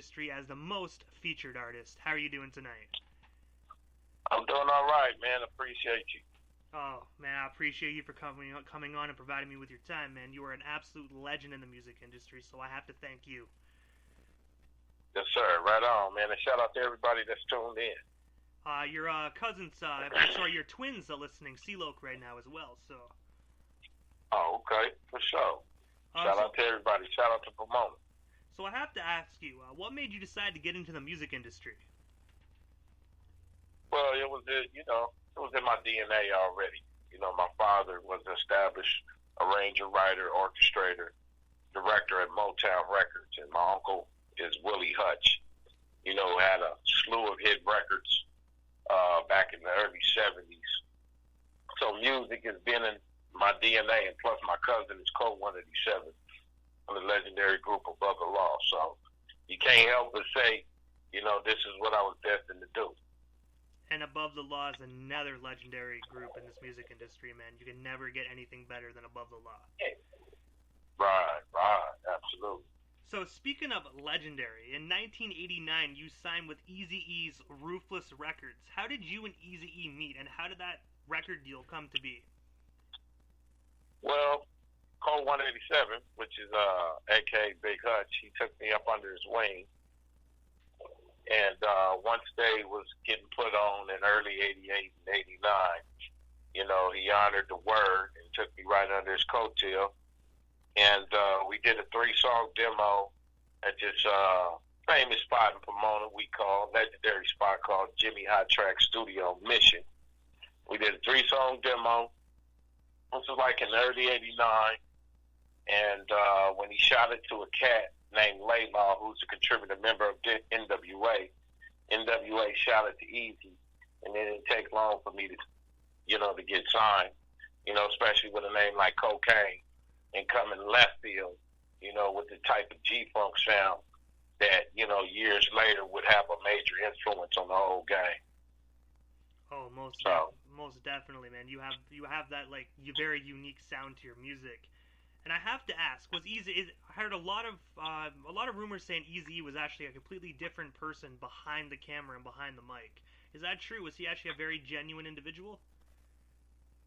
industry as the most featured artist. How are you doing tonight? I'm doing all right, man. Appreciate you. Oh, man, I appreciate you for coming on and providing me with your time, man. You are an absolute legend in the music industry, so I have to thank you. Yes, sir. Right on, man. And shout out to everybody that's tuned in. Your cousins, your twins are listening CeeLoke right now as well, so. Oh, okay. For sure. Shout out to everybody. Shout out to Pomona. So I have to ask you, what made you decide to get into the music industry? Well, it was in my DNA already. You know, my father was an established arranger, writer, orchestrator, director at Motown Records, and my uncle is Willie Hutch. You know, had a slew of hit records back in the early 70s. So music has been in my DNA, and plus my cousin is Code 187 from the legendary group Above the Law. So you can't help but say, you know, this is what I was destined to do. And Above the Law is another legendary group in this music industry, man. You can never get anything better than Above the Law. Right, absolutely. So speaking of legendary, in 1989 you signed with EazyEs Ruthless Records. How did you and EazyE meet, and how did that record deal come to be? Well, Code 187, which is a.k.a. Big Hutch, he took me up under his wing. And once they was getting put on in early 88 and 89, you know, he honored the word and took me right under his coattail. And we did a 3-song demo at this famous spot in Pomona legendary spot called Jimmy Hot Track Studio Mission. We did a 3-song demo. This was like in early 89. And when he shot it to a cat named Laylaw, who's a contributor member of NWA shot it to EazyE. And it didn't take long for me to, you know, to get signed, you know, especially with a name like Kokane. And come in left field, you know, with the type of G-Funk sound that, you know, years later would have a major influence on the whole game. Oh, most definitely, man. You have that like very unique sound to your music. And I have to ask, I heard a lot of rumors saying EazyE was actually a completely different person behind the camera and behind the mic. Is that true? Was he actually a very genuine individual?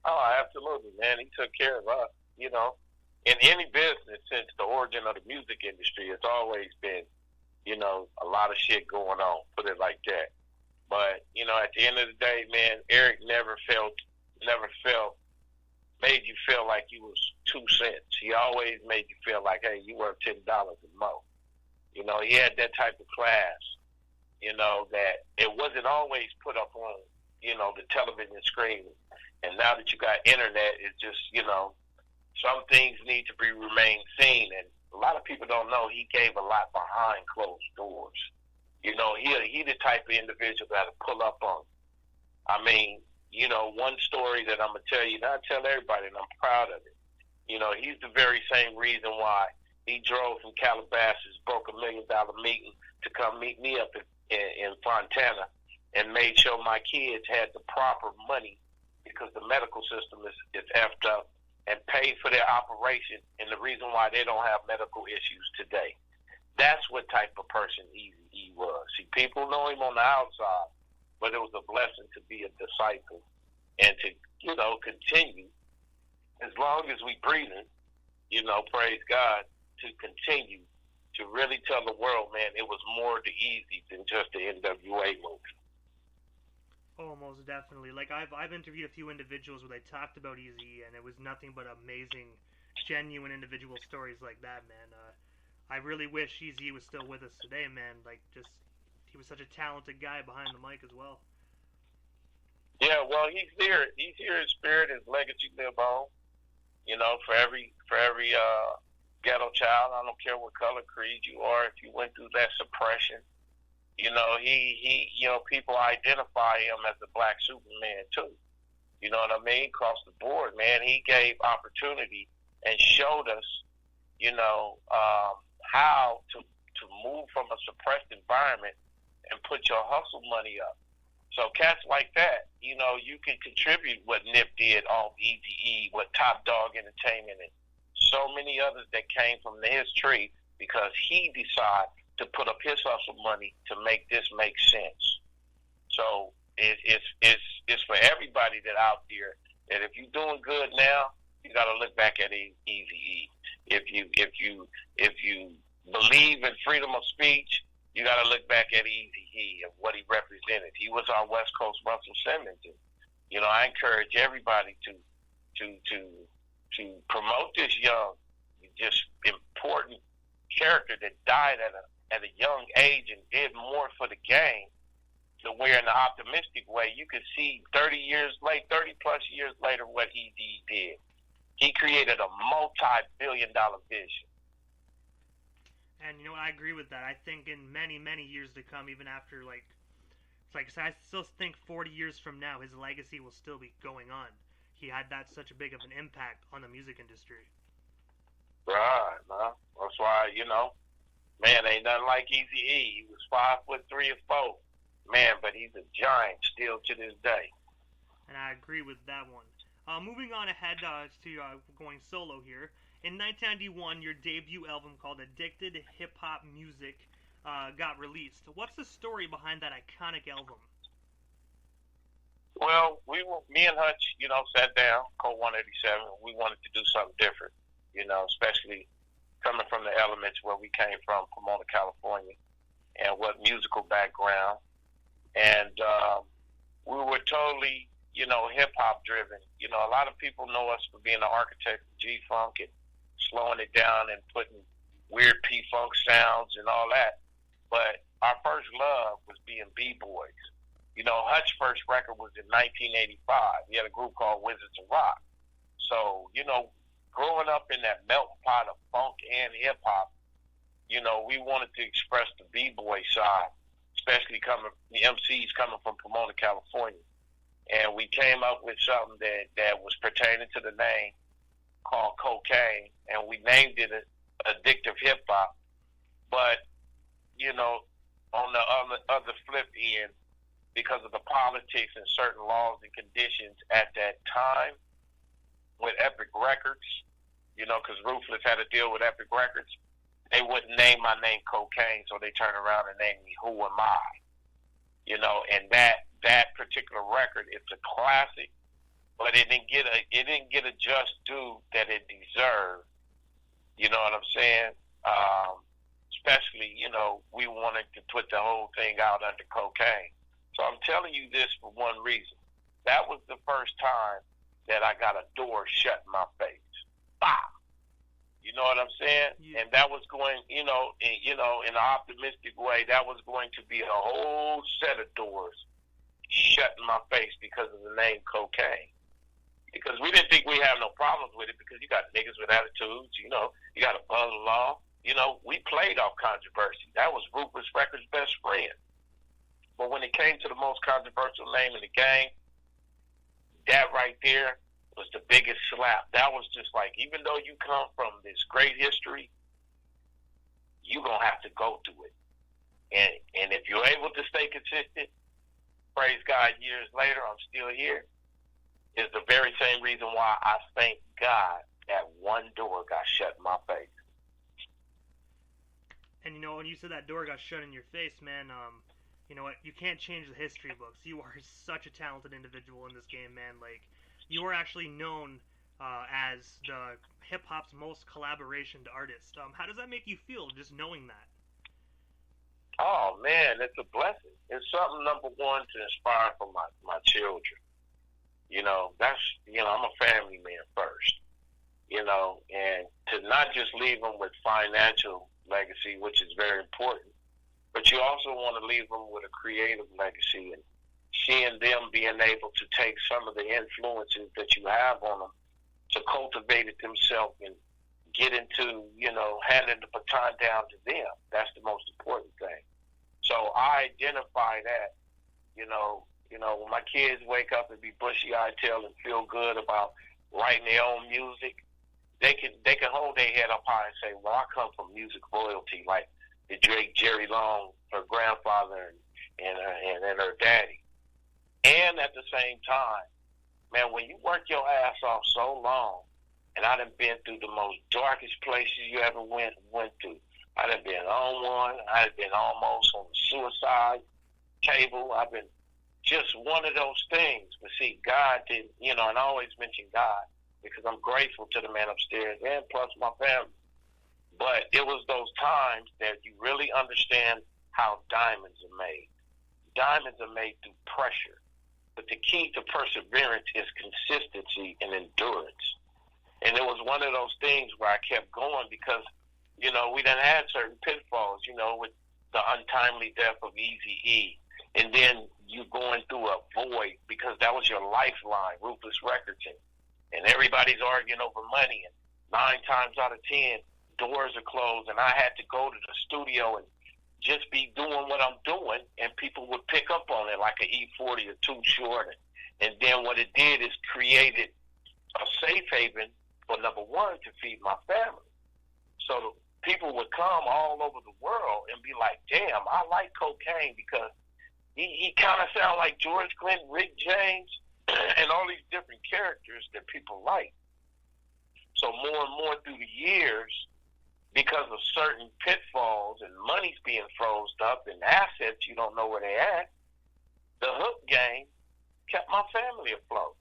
Oh, absolutely, man. He took care of us, you know. In any business, since the origin of the music industry, it's always been, you know, a lot of shit going on, put it like that. But, you know, at the end of the day, man, Eric never made you feel like you was 2 cents. He always made you feel like, hey, you worth $10 or more. You know, he had that type of class, you know, that it wasn't always put up on, you know, the television screen. And now that you got internet, it's just, you know, some things need to remain seen, and a lot of people don't know he gave a lot behind closed doors. You know, he the type of individual that'll pull up on. I mean, you know, one story that I'm gonna tell you, and I tell everybody, and I'm proud of it. You know, he's the very same reason why he drove from Calabasas, broke $1 million meeting to come meet me up in Fontana, and made sure my kids had the proper money because the medical system is effed up, and paid for their operation, and the reason why they don't have medical issues today. That's what type of person EazyE was. See, people know him on the outside, but it was a blessing to be a disciple and to, you know, continue as long as we breathing, you know, praise God, to continue to really tell the world, man, it was more to EazyE than just the NWA movie. Oh, most definitely. Like, I've interviewed a few individuals where they talked about EazyE, and it was nothing but amazing, genuine individual stories like that, man. I really wish EazyE was still with us today, man. Like, just, he was such a talented guy behind the mic as well. Yeah, well, he's here. He's here in spirit. His legacy live on. You know, for every ghetto child, I don't care what color, creed you are, if you went through that suppression, you know, he you know, people identify him as the Black Superman too. You know what I mean? Across the board, man. He gave opportunity and showed us, you know, how to move from a suppressed environment and put your hustle money up. So cats like that, you know, you can contribute what Nip did off EazyE, what Top Dog Entertainment, and so many others that came from his tree because he decided to put up his hustle money to make this make sense. So it's for everybody that out there that if you're doing good now, you got to look back at EazyE. If you believe in freedom of speech, you got to look back at EazyE and what he represented. He was our West Coast Russell Simmons. And, you know, I encourage everybody to promote this young, just important character that died at a young age and did more for the game. To where, in an optimistic way, you could see 30 plus years later, what EazyE did. He created a multi-billion-dollar vision. And you know, I agree with that. I think in many, many years to come, even after I still think 40 years from now, his legacy will still be going on. He had such a big of an impact on the music industry. Right, man. That's why, you know, man, ain't nothing like EazyE. He was 5'3" or 4, man, but he's a giant still to this day. And I agree with that one. Moving on ahead to going solo here. In 1991, your debut album called Addicted Hip Hop Music got released. What's the story behind that iconic album? Well, me and Hutch, you know, sat down, Code 187. We wanted to do something different, you know, especially coming from the elements where we came from, Pomona, California, and what musical background. And we were totally, you know, hip-hop driven. You know, a lot of people know us for being the architect of G-Funk and slowing it down and putting weird P-Funk sounds and all that. But our first love was being B-boys. You know, Hutch's first record was in 1985. He had a group called Wizards of Rock. So, you know, growing up in that melting pot of funk and hip-hop, you know, we wanted to express the B-boy side, especially the MCs coming from Pomona, California. And we came up with something that was pertaining to the name called Kokane, and we named it Addictive Hip Hop. But, you know, on the other flip end, because of the politics and certain laws and conditions at that time with Epic Records, you know, because Ruthless had to deal with Epic Records, they wouldn't name my name Kokane, so they turned around and named me Who Am I? You know, and that particular record, it's a classic, but it didn't get a just due that it deserved. You know what I'm saying? Especially, you know, we wanted to put the whole thing out under Kokane. So I'm telling you this for one reason. That was the first time that I got a door shut in my face. Bah! You know what I'm saying? Yeah. And that was going, in an optimistic way, that was going to be a whole set of doors shut in my face because of the name Kokane. Because we didn't think we had no problems with it because you got niggas with attitudes, you know, you got a Outlaw. You know, we played off controversy. That was Ruthless Records' best friend. But when it came to the most controversial name in the game, that right there was the biggest slap. That was just like, even though you come from this great history, you're going to have to go through it. And if you're able to stay consistent, praise God, years later, I'm still here, is the very same reason why I thank God that one door got shut in my face. And, you know, when you said that door got shut in your face, man, you know what? You can't change the history books. You are such a talented individual in this game, man. Like, you are actually known as the hip-hop's most collaboration artist. How does that make you feel, just knowing that? Oh, man, it's a blessing. It's something, number one, to inspire for my children. You know, I'm a family man first. You know, and to not just leave them with financial legacy, which is very important, but you also want to leave them with a creative legacy and seeing them being able to take some of the influences that you have on them to cultivate it themselves and get into, you know, handing the baton down to them. That's the most important thing. So I identify that, you know, when my kids wake up and be bushy-eyed tail and feel good about writing their own music, they can hold their head up high and say, well, I come from music royalty, like the Drake, Jerry Long, her grandfather, and her daddy. And at the same time, man, when you work your ass off so long, and I done been through the most darkest places you ever went through, I done been on one. I done been almost on the suicide table. I've been just one of those things. But see, God didn't, and I always mention God because I'm grateful to the man upstairs and plus my family. But it was those times that you really understand how diamonds are made. Diamonds are made through pressure. But the key to perseverance is consistency and endurance. And it was one of those things where I kept going because, we done had certain pitfalls, with the untimely death of EazyE. And then you going through a void because that was your lifeline, Ruthless Records. And everybody's arguing over money. And 9 times out of 10, doors are closed. And I had to go to the studio and just be doing what I'm doing. And people would pick up on it like an E40 or Too Short. And then what it did is created a safe haven for, number one, to feed my family. So people would come all over the world and be like, damn, I like Kokane because he kind of sounds like George Clinton, Rick James, and all these different characters that people like. So more and more through the years, because of certain pitfalls and money's being frozen up and assets you don't know where they at, the hook game kept my family afloat.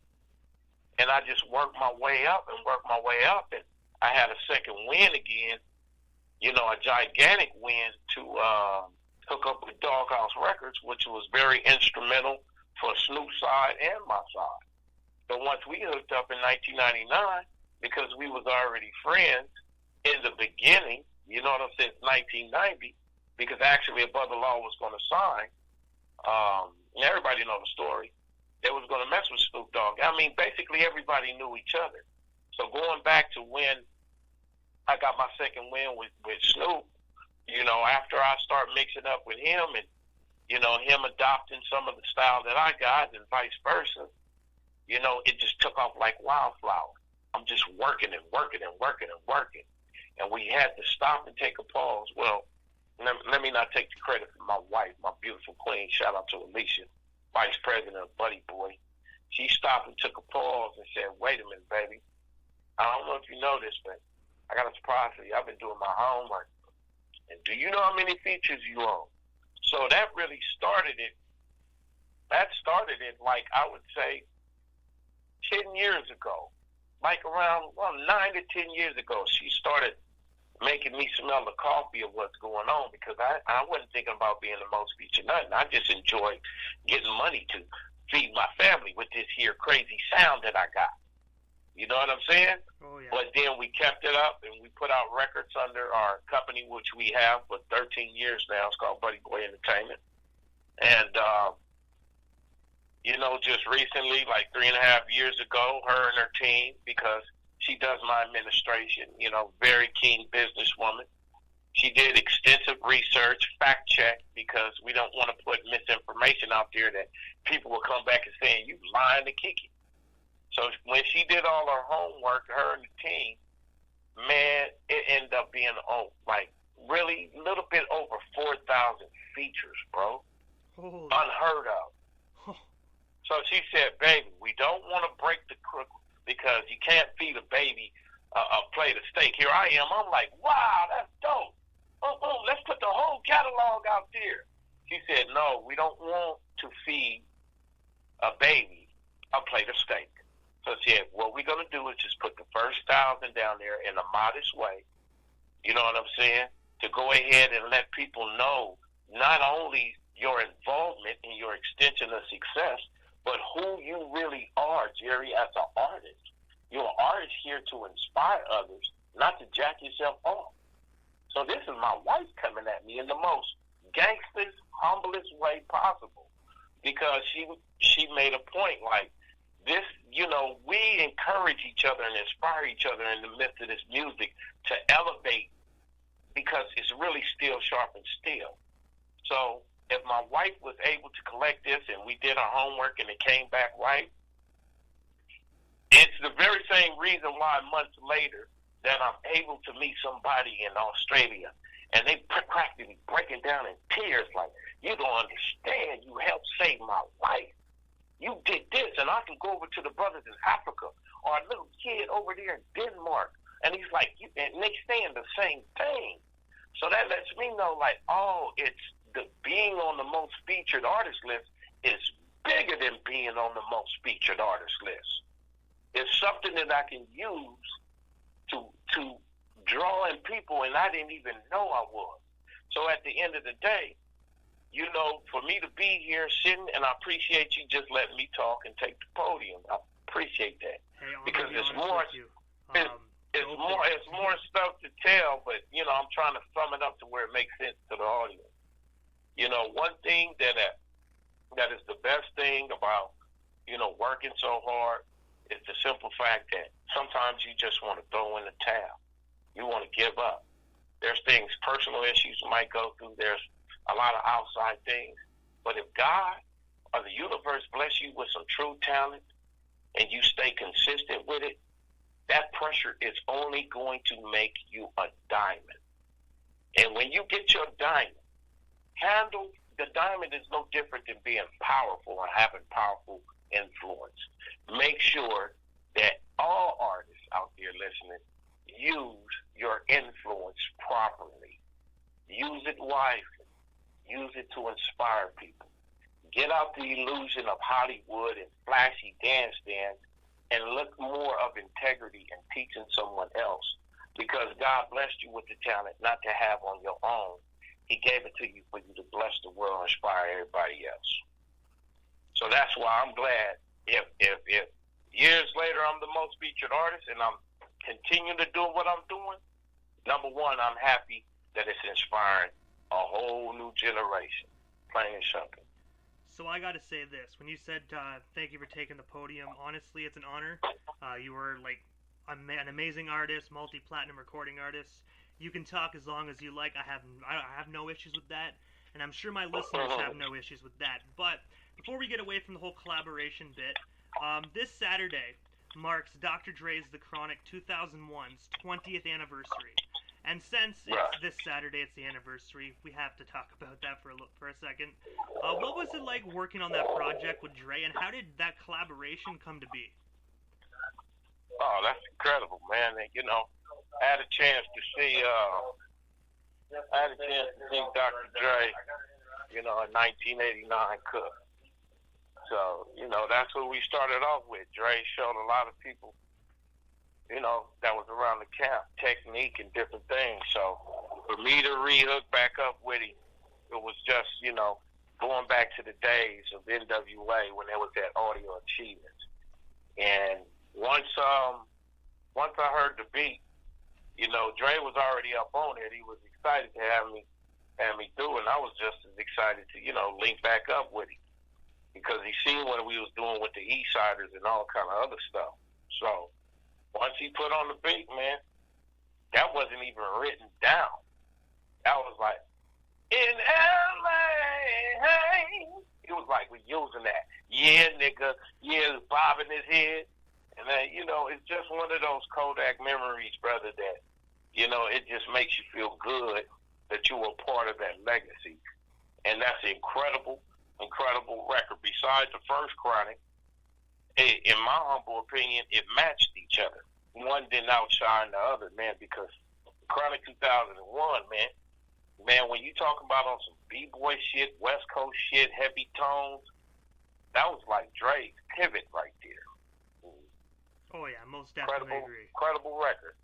And I just worked my way up and I had a second win again, a gigantic win to hook up with Doghouse Records, which was very instrumental for Snoop's side and my side. But once we hooked up in 1999, because we was already friends in the beginning, since 1990, because actually a brother law was going to sign, and everybody know the story, they was going to mess with Snoop Dogg. I mean, basically everybody knew each other. So going back to when I got my second win with Snoop, after I start mixing up with him and, him adopting some of the style that I got and vice versa, it just took off like wildflower. I'm just working and working and working and working. And we had to stop and take a pause. Well, let me not take the credit for my wife, my beautiful queen. Shout out to Alicia, Vice President of Buddy Boy. She stopped and took a pause and said, wait a minute, baby. I don't know if you know this, but I got a surprise for you. I've been doing my homework. And do you know how many features you own? So that really started it. That started it, like, I would say, 10 years ago. Like around, 9 to 10 years ago, she started making me smell the coffee of what's going on because I wasn't thinking about being the most featured nothing. I just enjoyed getting money to feed my family with this here crazy sound that I got. You know what I'm saying? Oh, yeah. But then we kept it up and we put out records under our company, which we have for 13 years now. It's called Buddy Boy Entertainment. And, just recently, like 3.5 years ago, her and her team, because she does my administration, very keen businesswoman. She did extensive research, fact check, because we don't want to put misinformation out there that people will come back and saying, you lying to Kiki. So when she did all her homework, her and the team, man, it ended up being really a little bit over 4,000 features, bro. Holy. Unheard of. So she said, baby, we don't want to break the crook because you can't feed a baby a plate of steak. Here I am. I'm like, wow, that's dope. Let's put the whole catalog out there. She said, no, we don't want to feed a baby a plate of steak. So she said, what we're going to do is just put the first 1,000 down there in a modest way. You know what I'm saying? To go ahead and let people know not only your involvement in your extension of success, but who you really are, Jerry, as an artist. You're an artist here to inspire others, not to jack yourself off. So this is my wife coming at me in the most gangstest, humblest way possible, because she made a point like this. We encourage each other and inspire each other in the midst of this music to elevate, because it's really still sharp and still. So if my wife was able to collect this and we did our homework and it came back right, it's the very same reason why months later that I'm able to meet somebody in Australia and they practically breaking down in tears like, you don't understand, you helped save my life. You did this, and I can go over to the brothers in Africa or a little kid over there in Denmark, and he's like, and they saying the same thing. So that featured artist list is bigger than being on the most featured artist list. It's something that I can use to draw in people, and I didn't even know I was. So at the end of the day, you know, for me to be here sitting, and I appreciate you just letting me talk and take the podium. I appreciate that. Hey, because it's more, it's it's more stuff to tell, but you know, I'm trying to sum it up to where it makes sense to the audience. You know, one thing that is the best thing about, you know, working so hard is the simple fact that sometimes you just want to throw in the towel. You want to give up. There's things, personal issues you might go through. There's a lot of outside things. But if God or the universe bless you with some true talent and you stay consistent with it, that pressure is only going to make you a diamond. And when you get your diamond, the diamond is no different than being powerful or having powerful influence. Make sure that all artists out there listening use your influence properly. Use it wisely. Use it to inspire people. Get out the illusion of Hollywood and flashy dance and look more of integrity in teaching someone else, because God blessed you with the talent not to have on your own. He gave it to you for you to bless the world and inspire everybody else. So that's why I'm glad if years later I'm the most featured artist and I'm continuing to do what I'm doing, number one, I'm happy that it's inspiring a whole new generation, plain and simple. So I got to say this. When you said thank you for taking the podium, honestly, it's an honor. You were like an amazing artist, multi-platinum recording artist. You can talk as long as you like. I have no issues with that, and I'm sure my listeners have no issues with that. But before we get away from the whole collaboration bit, this Saturday marks Dr. Dre's The Chronic 2001's 20th anniversary. And since it's this Saturday, it's the anniversary, we have to talk about that for a second. What was it like working on that project with Dre, and how did that collaboration come to be? Oh, that's incredible, man. And, you know, I had a chance to see Dr. Dre, you know, in 1989 Cook. So, you know, that's what we started off with. Dre showed a lot of people, you know, that was around the camp, technique and different things. So for me to re-hook back up with him, it was just, you know, going back to the days of NWA when there was that Audio Achievements. And once I heard the beat, you know, Dre was already up on it. He was excited to have me do it, and I was just as excited to, you know, link back up with him, because he seen what we was doing with the Eastsiders and all kind of other stuff. So once he put on the beat, man, that wasn't even written down. That was like, in LA, hey. It was like we using that. Yeah, nigga. Yeah, bobbing his head. And then, you know, it's just one of those Kodak memories, brother, that, you know, it just makes you feel good that you were part of that legacy. And that's an incredible record. Besides the first Chronic, in my humble opinion, it matched each other. One didn't outshine the other, man, because Chronic 2001, man, when you talk about on some B-boy shit, West Coast shit, heavy tones, that was like Dre's pivot right there. Oh yeah, most definitely agree. Incredible record.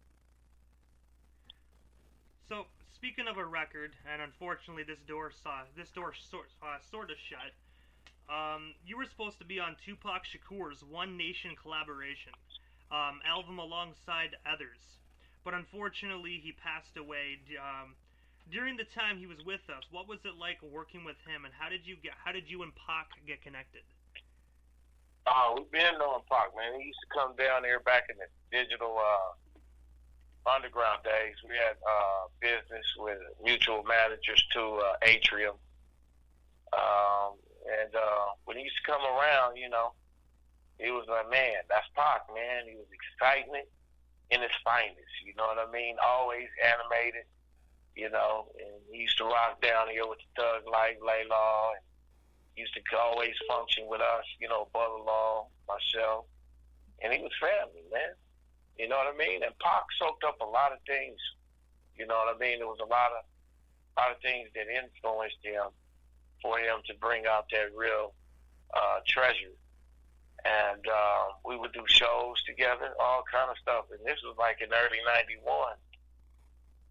So speaking of a record, and unfortunately this door sort of shut. You were supposed to be on Tupac Shakur's One Nation collaboration album alongside others, but unfortunately he passed away. During the time he was with us, what was it like working with him, and how did you and Pac get connected? We've been knowing Pac, man. He used to come down here back in the digital underground days. We had business with mutual managers to Atrium. And when he used to come around, you know, he was like, man, that's Pac, man. He was excitement in his finest, you know what I mean? Always animated, you know, and he used to rock down here with the Thug Life, Laylaw, and used to always function with us, you know, Brother-in-law, myself, and he was family, man. You know what I mean? And Pac soaked up a lot of things. You know what I mean? There was a lot of things that influenced him for him him to bring out that real treasure. And we would do shows together, all kind of stuff. And this was like in early '91.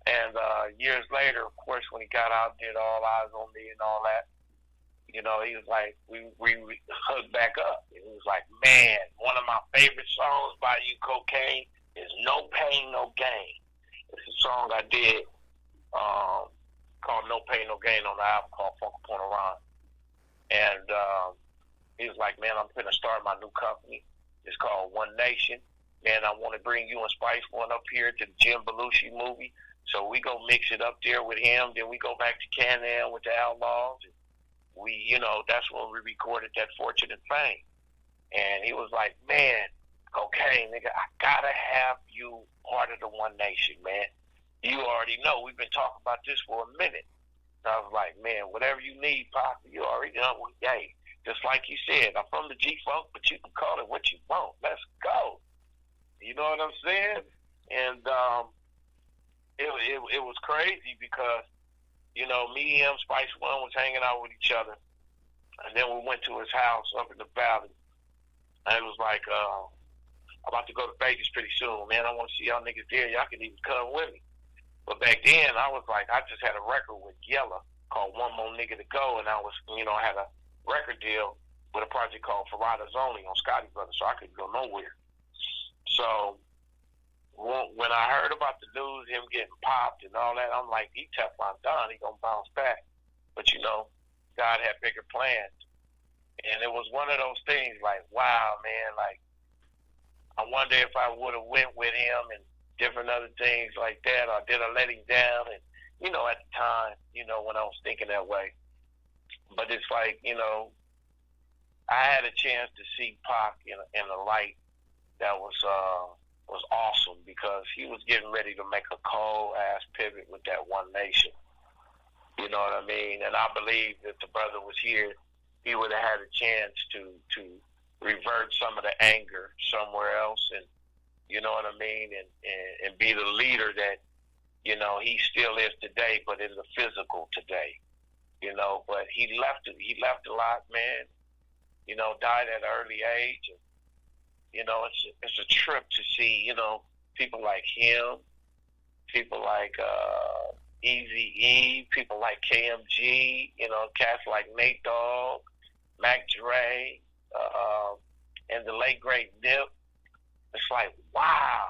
And years later, of course, when he got out, did All Eyes on Me and all that, you know, he was like, we hooked back up. And he was like, man, one of my favorite songs by you, Kokane, is No Pain, No Gain. It's a song I did called No Pain, No Gain on the album called Funk Upon a Rhyme. And he was like, man, I'm going to start my new company. It's called One Nation. Man, I want to bring you and Spice One up here to the Jim Belushi movie. So we go mix it up there with him. Then we go back to Canada with the Outlaws. And we, you know, that's when we recorded that Fortune and Fame. And he was like, man, okay, nigga, I got to have you part of the One Nation, man. You already know. We've been talking about this for a minute. And I was like, man, whatever you need, Pop, you already know. Hey, just like you said, I'm from the G-Funk, but you can call it what you want. Let's go. You know what I'm saying? And it was crazy because, you know, me, him, Spice One was hanging out with each other. And then we went to his house up in the valley. And it was like, I'm about to go to Vegas pretty soon. Man, I want to see y'all niggas there. Y'all can even come with me. But back then, I was like, I just had a record with Yella called One More Nigga to Go. And I was, you know, I had a record deal with a project called Ferradas Only on Scotty Brothers. So I couldn't go nowhere. So when I heard about the news, him getting popped and all that, I'm like, he Teflon Don, he gonna bounce back. But you know, God had bigger plans. And it was one of those things like, wow, man, like, I wonder if I would have went with him and different other things like that, or did I let him down? And, you know, at the time, you know, when I was thinking that way. But it's like, you know, I had a chance to see Pac in a light that was awesome because he was getting ready to make a cold-ass pivot with that One Nation. You know what I mean? And I believe if the brother was here, he would have had a chance to revert some of the anger somewhere else and, you know what I mean, and be the leader that, you know, he still is today, but in the physical today, you know. But he left a lot, man, you know, died at an early age. And, you know, it's a trip to see, you know, people like him, people like EazyE, people like KMG, you know, cats like Nate Dogg, Mac Dre, and the late great Nip. It's like, wow,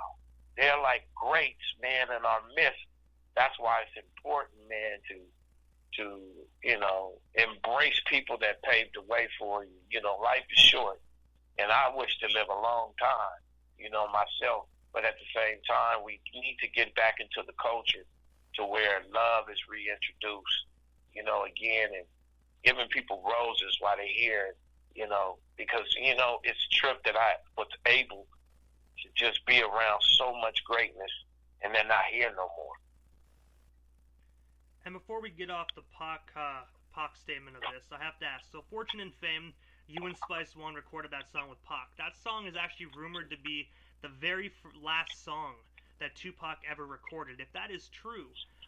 they're like greats, man, in our midst. That's why it's important, man, to you know, embrace people that paved the way for you. You know, life is short. And I wish to live a long time, you know, myself. But at the same time, we need to get back into the culture to where love is reintroduced, you know, again, and giving people roses while they're here, you know, because, you know, it's a trip that I was able to just be around so much greatness and they're not here no more. And before we get off the Pac statement of this, I have to ask, so Fortune and Fame, you and Spice One recorded that song with Pac. That song is actually rumored to be the very last song that Tupac ever recorded. If that is true,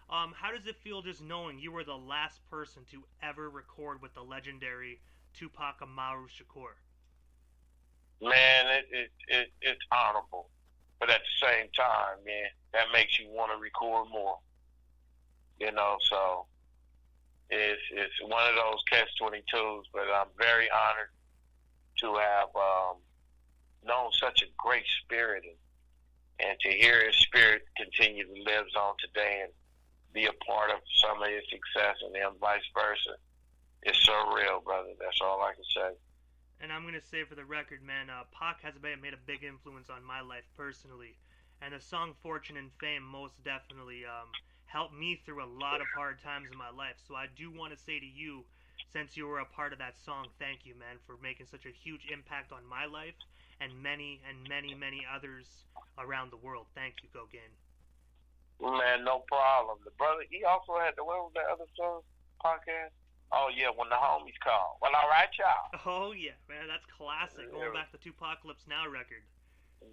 how does it feel just knowing you were the last person to ever record with the legendary Tupac Amaru Shakur? Man, it's honorable. But at the same time, man, that makes you want to record more. You know, so it's one of those catch-22s, but I'm very honored to have known such a great spirit and to hear his spirit continue to live on today and be a part of some of his success and then vice versa. It's surreal, brother. That's all I can say. And I'm going to say for the record, man, Pac has made a big influence on my life personally. And the song Fortune and Fame most definitely helped me through a lot of hard times in my life. So I do want to say to you, since you were a part of that song, thank you, man, for making such a huge impact on my life and many others around the world. Thank you, Kokane. Man, no problem. The brother, he also had what was that other song, podcast? Oh, yeah, When the Homies Call. Well, all right, y'all. Oh, yeah, man, that's classic. Going back to the Tupacalypse Now record.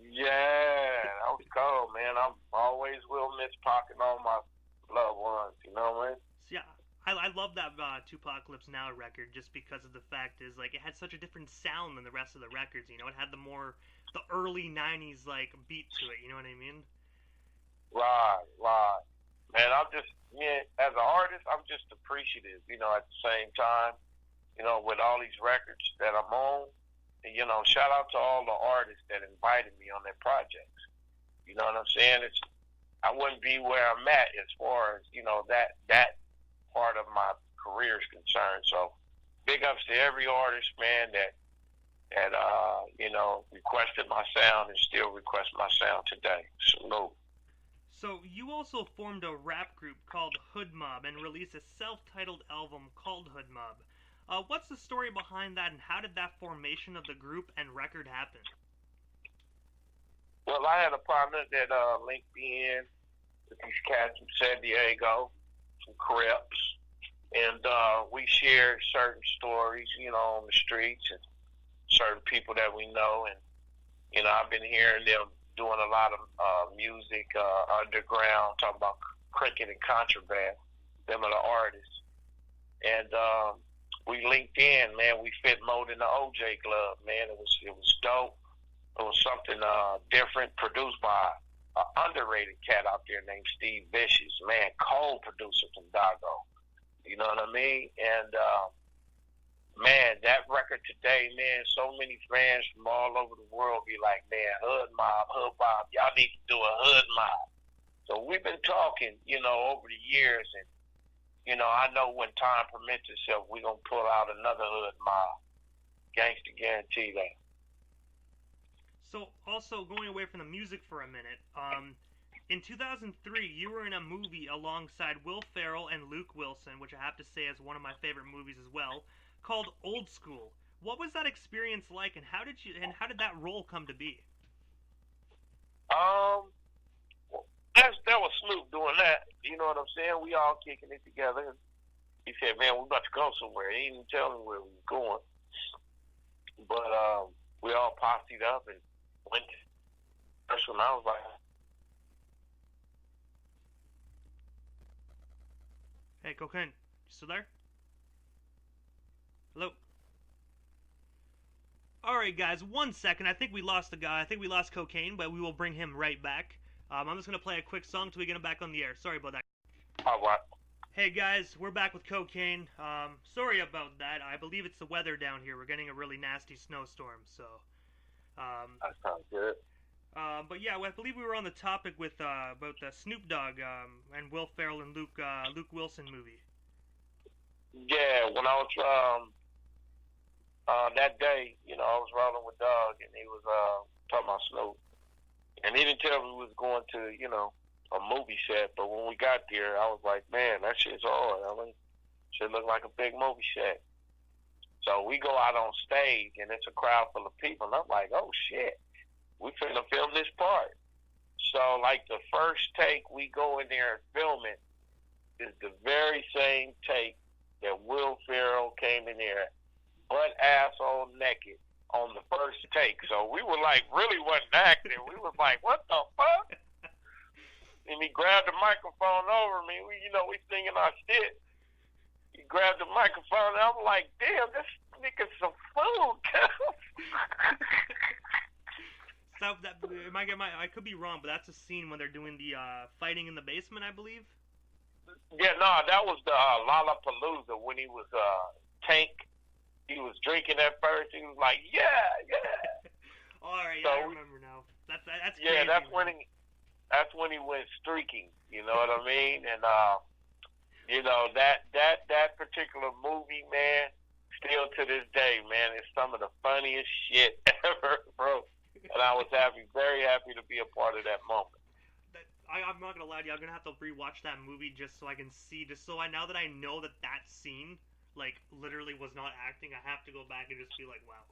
Yeah, that was cold, man. I always will miss Pac and all my loved ones, you know what I mean? Yeah, I love that Tupacalypse Now record just because of the fact is like it had such a different sound than the rest of the records. You know, it had the early '90s like beat to it. You know what I mean? Right. Man, as an artist, I'm just appreciative. At the same time, with all these records that I'm on, and, shout out to all the artists that invited me on their projects. You know what I'm saying? I wouldn't be where I'm at as far as that part of my career is concerned. So, big ups to every artist, man, that requested my sound and still request my sound today. Salute. So you also formed a rap group called Hood Mob and released a self-titled album called Hood Mob. What's the story behind that, and how did that formation of the group and record happen? Well, I had a partner that linked me in with these cats from San Diego, some Crips, and we shared certain stories, on the streets and certain people that we know, and I've been hearing them doing a lot of music underground, talking about Cricket and Contraband. Them are the artists, and we linked in, man. We fit more than the OJ Club, man. It was dope. It was something different, produced by an underrated cat out there named Steve Vicious, man, cold producer from Dago. You know what I mean? And man, that record today, man, so many fans from all over the world be like, man, Hood Mob, y'all need to do a Hood Mob. So we've been talking, over the years, and I know when time permits itself, we're going to pull out another Hood Mob. Gangsta guarantee that. So, also, going away from the music for a minute, in 2003, you were in a movie alongside Will Ferrell and Luke Wilson, which I have to say is one of my favorite movies as well, called Old School. What was that experience like, and how did that role come to be? That was Snoop doing that. You know what I'm saying? We all kicking it together. He said, "Man, we're about to go somewhere." He didn't even tell me where we were going, but we all posseed up and went. That's when I was like, "Hey, Kokane, you still there? Hello." Alright, guys, 1 second. I think we lost the guy. I think we lost Kokane, but we will bring him right back. I'm just going to play a quick song until we get him back on the air. Sorry about that. "All right." Hey, guys, we're back with Kokane. Sorry about that. I believe it's the weather down here. We're getting a really nasty snowstorm, so... that sounds good. But yeah, I believe we were on the topic with about the Snoop Dogg and Will Ferrell and Luke Wilson movie. Yeah, when I was that day, I was rolling with Dog, and he was talking about Snoop, and he didn't tell me we was going to, a movie set. But when we got there, I was like, man, that shit's hard. I mean, shit look like a big movie set. So we go out on stage, and it's a crowd full of people, and I'm like, oh shit, we finna film this part. So like the first take we go in there and film it is the very same take that Will Ferrell came in there butt asshole naked on the first take. So we were like, really wasn't acting. We was like, what the fuck? And he grabbed the microphone over me. We singing our shit. He grabbed the microphone, and I'm like, damn, this nigga's some fool. So I could be wrong, but that's a scene when they're doing the fighting in the basement, I believe. Yeah, no, that was the Lollapalooza when he was Tank. He was drinking at first. He was like, yeah. All right, yeah, I remember now. That's crazy, yeah. That's when he went streaking. You know what I mean? And that particular movie, man, still to this day, man, it's some of the funniest shit ever, bro. And I was very happy to be a part of that moment. I'm not gonna lie to you. I'm gonna have to rewatch that movie just so I can see. Now that I know that scene, like, literally was not acting, I have to go back and just be like, wow.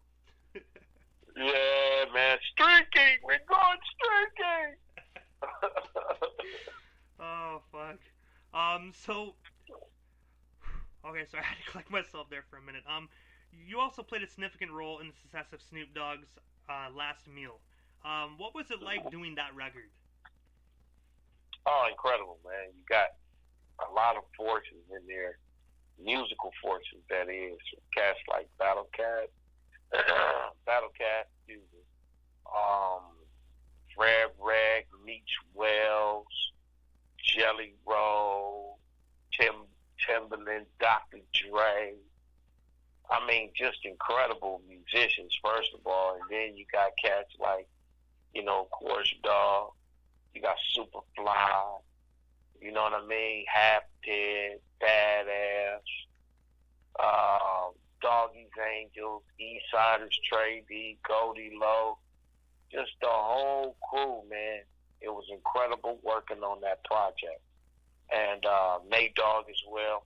Yeah, man, streaking. We're going streaking. Oh fuck. So. Okay, sorry, I had to collect myself there for a minute. You also played a significant role in the success of Snoop Dogg's Last Meal. What was it like doing that record? Oh, incredible, man. You got a lot of forces in there. musical forces, that is. Cats like Battle Cat, excuse me, Fred Reg, Meech Wells, Jelly Roll, Timberland, Dr. Dre. I mean, just incredible musicians, first of all. And then you got cats like, of course, Dog. You got Superfly. You know what I mean? Half Dead, Badass, Doggy's Angels, Eastsiders, Trey D, Goldie Low. Just the whole crew, man. It was incredible working on that project. And Nate Dogg as well.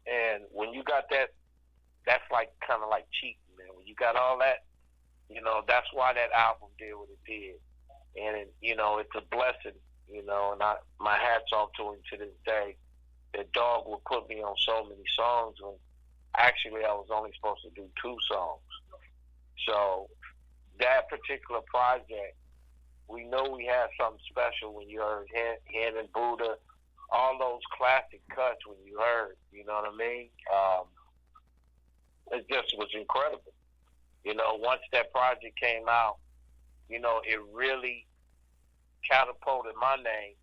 And when you got that, that's like kind of like cheating, man. When you got all that, that's why that album did what it did. And, it's a blessing, and my hat's off to him to this day. That Dog would put me on so many songs when actually I was only supposed to do 2 songs. So that particular project, we know we had something special when you heard Hen and Buddha, all those classic cuts when you heard, you know what I mean? It just was incredible. Once that project came out, it really catapulted my name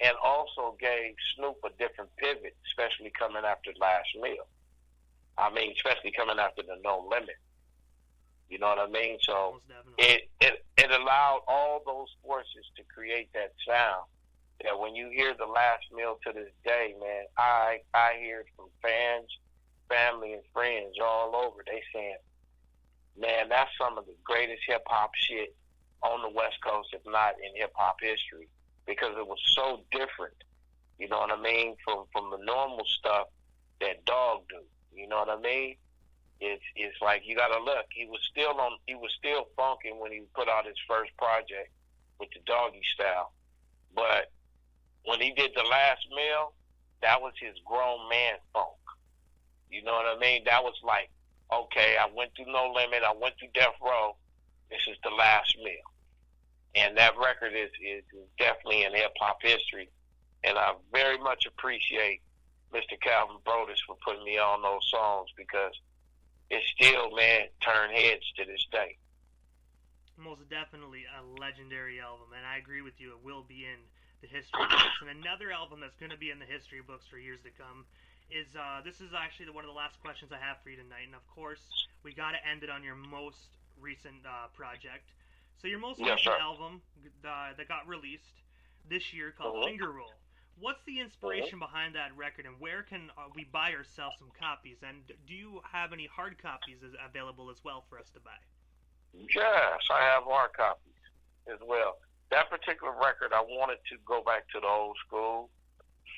and also gave Snoop a different pivot, especially coming after Last Meal. I mean, especially coming after the No Limit. You know what I mean? So it allowed all those forces to create that sound that when you hear the Last Meal to this day, man, I hear it from fans, family, and friends all over. They saying, man, that's some of the greatest hip-hop shit on the West Coast, if not in hip-hop history, because it was so different, you know what I mean, from the normal stuff that Dog do. You know what I mean? It's like you gotta look. He was still funking when he put out his first project with the Doggy Style, but when he did the Last Meal, that was his grown man funk. You know what I mean? That was like, okay, I went through No Limit, I went through Death Row. This is the Last Meal, and that record is definitely in hip hop history, and I very much appreciate Mr. Calvin Brodus for putting me on those songs because it still, man, turn heads to this day. Most definitely a legendary album, and I agree with you. It will be in the history books. And another album that's going to be in the history books for years to come is this is actually one of the last questions I have for you tonight. And of course, we got to end it on your most recent project. So your most recent album that got released this year called Finger Roll. What's the inspiration behind that record, and where can we buy ourselves some copies? And do you have any hard copies available as well for us to buy? Yes, I have hard copies as well. That particular record, I wanted to go back to the old school,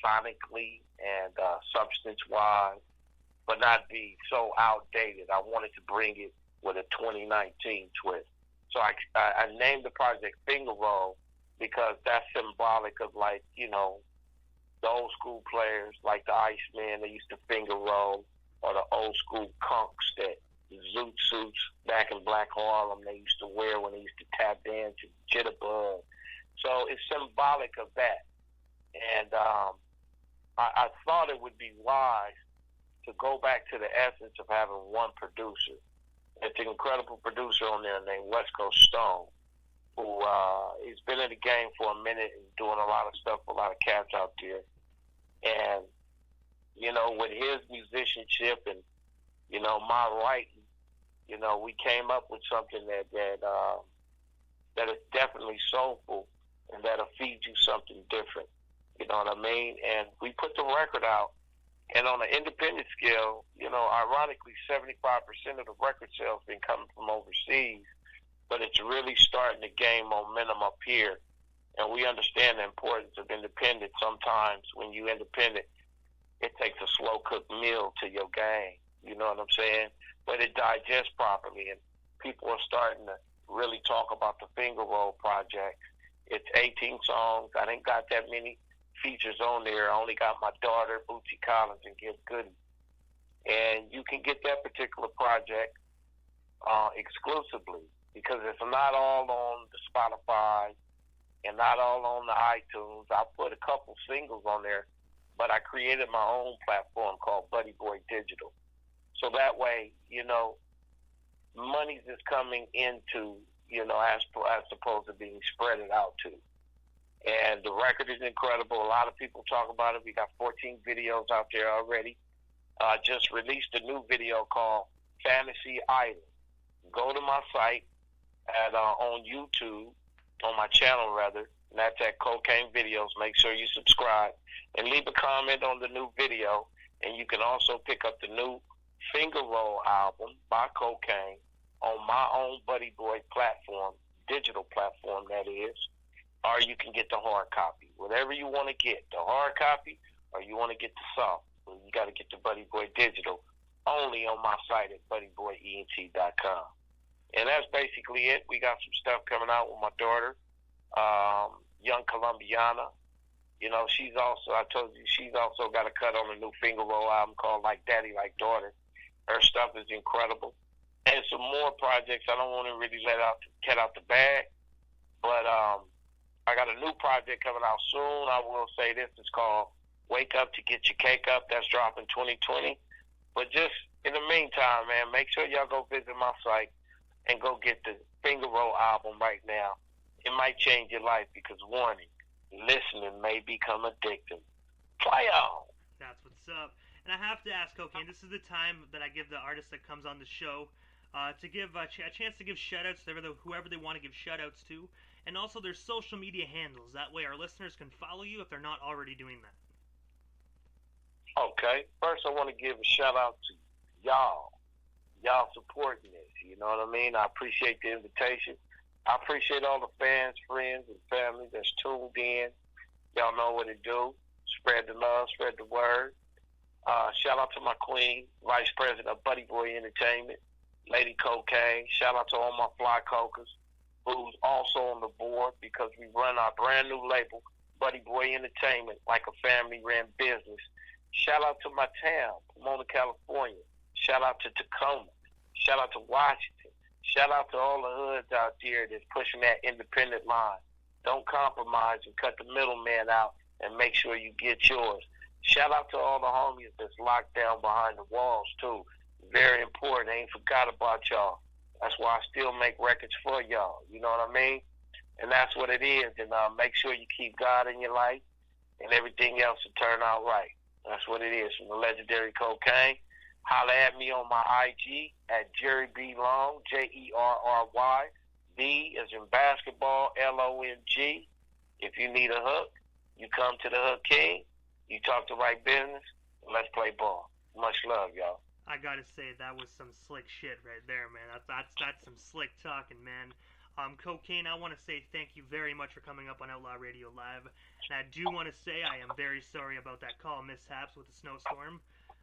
sonically and substance-wise, but not be so outdated. I wanted to bring it with a 2019 twist. So I named the project Finger Roll because that's symbolic of, like, the old school players like the Iceman, they used to finger roll, or the old school conks that the zoot suits back in Black Harlem they used to wear when they used to tap dance and jitterbug. So it's symbolic of that. And I thought it would be wise to go back to the essence of having one producer. It's an incredible producer on there named West Coast Stone, who he's been in the game for a minute and doing a lot of stuff for a lot of cats out there. And, with his musicianship and, my writing, we came up with something that is definitely soulful and that'll feed you something different. You know what I mean? And we put the record out, and on an independent scale, ironically, 75% of the record sales been coming from overseas. But it's really starting to gain momentum up here. And we understand the importance of independence. Sometimes when you independent, it takes a slow-cooked meal to your game. You know what I'm saying? But it digests properly, and people are starting to really talk about the Finger Roll project. It's 18 songs. I didn't got that many features on there. I only got my daughter, Bootsy Collins, and Gift Goody. And you can get that particular project exclusively, because it's not all on the Spotify and not all on the iTunes. I put a couple singles on there, but I created my own platform called Buddy Boy Digital. So that way, money's just coming into, as opposed to being spread it out to. And the record is incredible. A lot of people talk about it. We got 14 videos out there already. Just released a new video called Fantasy Island. Go to my site on YouTube, on my channel rather, and that's at Kokane Videos. Make sure you subscribe and leave a comment on the new video. And you can also pick up the new Finger Roll album by Kokane on my own Buddy Boy platform, digital platform that is, or you can get the hard copy. Whatever you want to get, the hard copy, or you want to get the soft, you got to get the Buddy Boy Digital only on my site at buddyboyent.com. And that's basically it. We got some stuff coming out with my daughter, young Colombiana. She's also got a cut on a new Finger Roll album called Like Daddy, Like Daughter. Her stuff is incredible. And some more projects. I don't want to really let cat out the bag, but I got a new project coming out soon. I will say this. It's called Wake Up to Get Your Cake Up. That's dropping 2020. But just in the meantime, man, make sure y'all go visit my site and go get the Finger Roll album right now. It might change your life because, warning, listening may become addictive. Play on. That's what's up. And I have to ask, Kokane, this is the time that I give the artist that comes on the show to give a chance to give shoutouts to whoever they want to give shoutouts to, and also their social media handles. That way our listeners can follow you if they're not already doing that. Okay. First, I want to give a shout out to y'all. Y'all supporting this. You know what I mean? I appreciate the invitation. I appreciate all the fans, friends, and family that's tuned in. Y'all know what to do. Spread the love, spread the word. Shout out to my queen, Vice President of Buddy Boy Entertainment, Lady Kokane. Shout out to all my fly cokers who's also on the board because we run our brand new label, Buddy Boy Entertainment, like a family-ran business. Shout out to my town, Pomona, California. Shout out to Tacoma. Shout out to Washington. Shout out to all the hoods out there that's pushing that independent line. Don't compromise and cut the middleman out and make sure you get yours. Shout out to all the homies that's locked down behind the walls, too. Very important. I ain't forgot about y'all. That's why I still make records for y'all. You know what I mean? And that's what it is. And make sure you keep God in your life and everything else will turn out right. That's what it is. From the legendary Kokane. Holla at me on my IG at Jerry B. Long, Jerry. B as in basketball, Long. If you need a hook, you come to the Hook King. You talk the right business, and let's play ball. Much love, y'all. I gotta say, that was some slick shit right there, man. That's some slick talking, man. Kokane, I want to say thank you very much for coming up on Outlaw Radio Live. And I do want to say I am very sorry about that call mishaps with the snowstorm.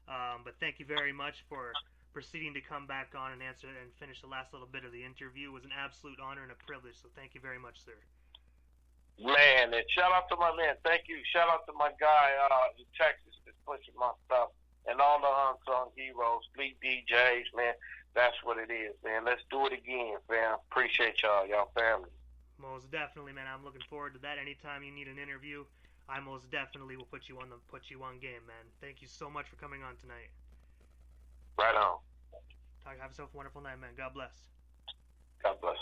But thank you very much for proceeding to come back on and answer and finish the last little bit of the interview. It was an absolute honor and a privilege, so thank you very much, sir. Man, and shout out to my man. Thank you. Shout out to my guy in Texas that's pushing my stuff. And all the unsung heroes, fleet DJs, man. That's what it is, man. Let's do it again, fam. Appreciate y'all family. Most definitely, man. I'm looking forward to that. Anytime you need an interview, I most definitely will put you on game, man. Thank you so much for coming on tonight. Right on. Have yourself a wonderful night, man. God bless. God bless.